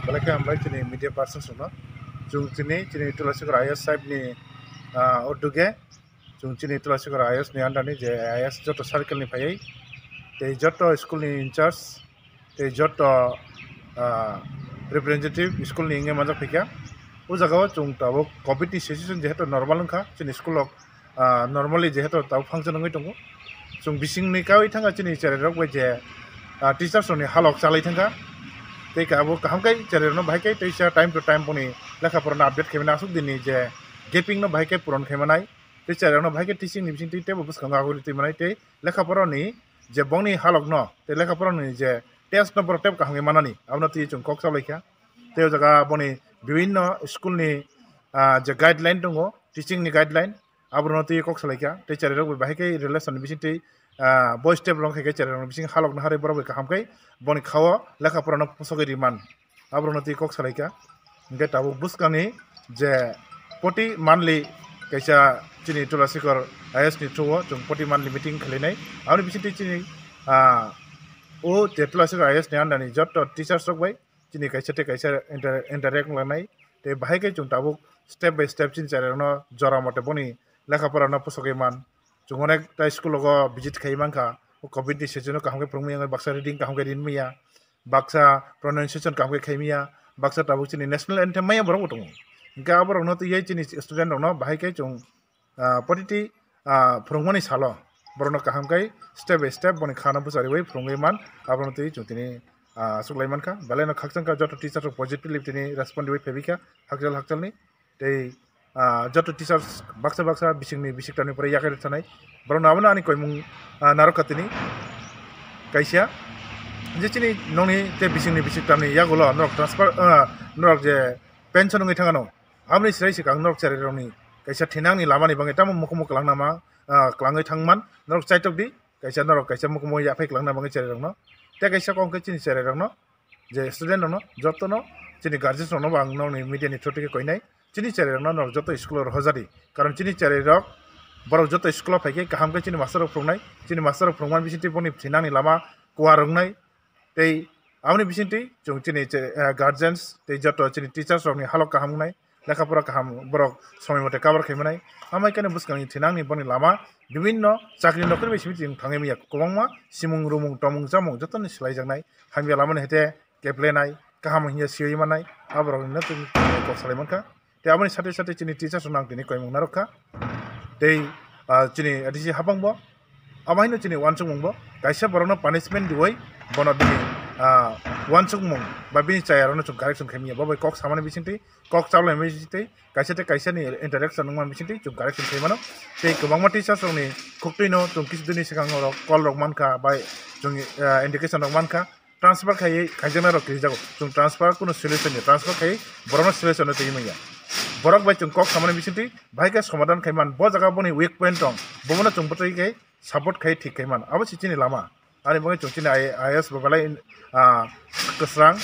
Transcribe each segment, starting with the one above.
bahaikhe hambai chini media persons no chung chini tulasik IAS sahib ni uduge chung chini tulasik IAS ni under ni je IAS joto circle ni phai tei joto school ni in charge tei joto representative school ni inge majak phika o jaga chung tabo covid ni situation jehetu normal ongkha chini school ok normally jehetu tabo function ngai tongo chung bising ni kawi thanga chini chere rok bai je teachers ni halok chalai thanga tei ka abo KAHAMKHE chere no bahaikhe teisa time to time poni lekha porna update khemana asuk dini je gaping no bahaikhe puron khemanai tei chere no bahaikhe teaching ni bising tei tebo buskanga aguri tei manai tei lekha poroni je bongni halok no tei lekha poroni je test no protect KAHAMKHE manani abno tei chung kokchap laikha tei jaga boni bibhinno school ni je guideline tongo teaching ni guideline abno tei kokchap laikha tei chere rok bahaikhe relation bising tei boy step long khe chere rok bising halok na hare borok KAHAMKHE boni khawa lekha porano pusogoi riman abno tei kokchap laikha ingke tabo buskani je poti monthly kaisa chini tulasikor IAS ni through chung poti monthly meeting khalinai abni bising tei chini o je tulasikor IAS ni under ni joto teachers rok bai chini kaisa te kaisa interact lanai te bahaikhe chung tabo step by step chini chere no jora mote boni lekha porano pusogoi man chung onek ta school go visit khai manka covid ni season KAHAMKHE phurungnai baksa reading KAHAMKHE din miya baksa pronunciation KAHAMKHE khaimiya baksa tabo chini national anthem maya borok tongo ingka borok no tei chini student rok no bahaikhe chung potiti phurungmani salo borok no KAHAMKHE step by step boni khana busari wai phurungoi man abro tei chung tini suklai manka balai no khakchangka joto teacher rok positively tini respond wai phebika hakjal ni tei joto teachers baksa bisingni bisikta ni pore yakari thanai borok no abona ani koimung narokatini kaisa je chini noni te bisingni bisikta ni yagulo norok transfer norok je pension ngai thangano amni sirai sikang norok chere roni kaisa thinang ni lama ni bangai tamo mukhumuk langna ma klangai thangman norok chaitok di kaisa norok kaisa mukhumo ya phek langna bangai chere rokno te kaisa kongke chini chere rokno je student rokno joto no chini guardians rokno bang noni media ni thotike koinai chini chere rokno norok joto school ro hojari karon chini chere rok borok joto school phaike KAHAMKHE chini master rok phurungnai chini master rok phurungman bisinti boni thinang ni lama kuwa rongnai tei amni bisinti chung chini guardians tei joto chini teachers rok ni halok kahamnai lekha pora kaham borok somoi mote kabar khaimanai amai kane buskang thinang ni boni lama bibhinno chakri nokri besi jing thangai miya kobangma simung rumung tomung jamung joto ni silai jangnai hamya lama hete keplenai kaham hiya sioi manai aborok no tu ko salai manka te amani sate chini teachers nang tini koimung narokha tei chini adisi habangbo amahino chini wansungmungbo kaisa borok no punishment diwai bono dini wansungmung ba bini chayaro no chung correction khaimiya babai kok samani bisingti kok chalai bisingti kaisa ni interaction nungman bisingti chung correction khaimano tei kobangma teachers rok ni khuktuino chung kisduni sikang rok call rok manka bai chung indication rok manka transfer khai khaijana rok kijago chung transfer kuno solution ni transfer khai borok no solution no teimiya borok bai chung kok samani bisingti bahaikhe somadan khaiman bo jaga boni weak point tong bomono chung botoi khai support khai thik khaiman abo sichini lama ani bangai chung chini IAS babalai kasrang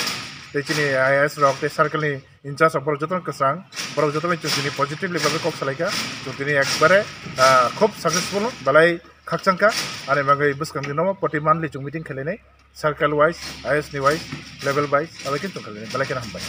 tei chini IAS rok tei circle ni in charge of borok joto kasrang borok joto chung chini positively babai kok salaika chung chini ekbare khub successful balai khakchangka ani bangai buskang dino poti monthly chung meeting khalinai circle wise IAS ni wise level wise abai kin chung khalinai balai kin hambai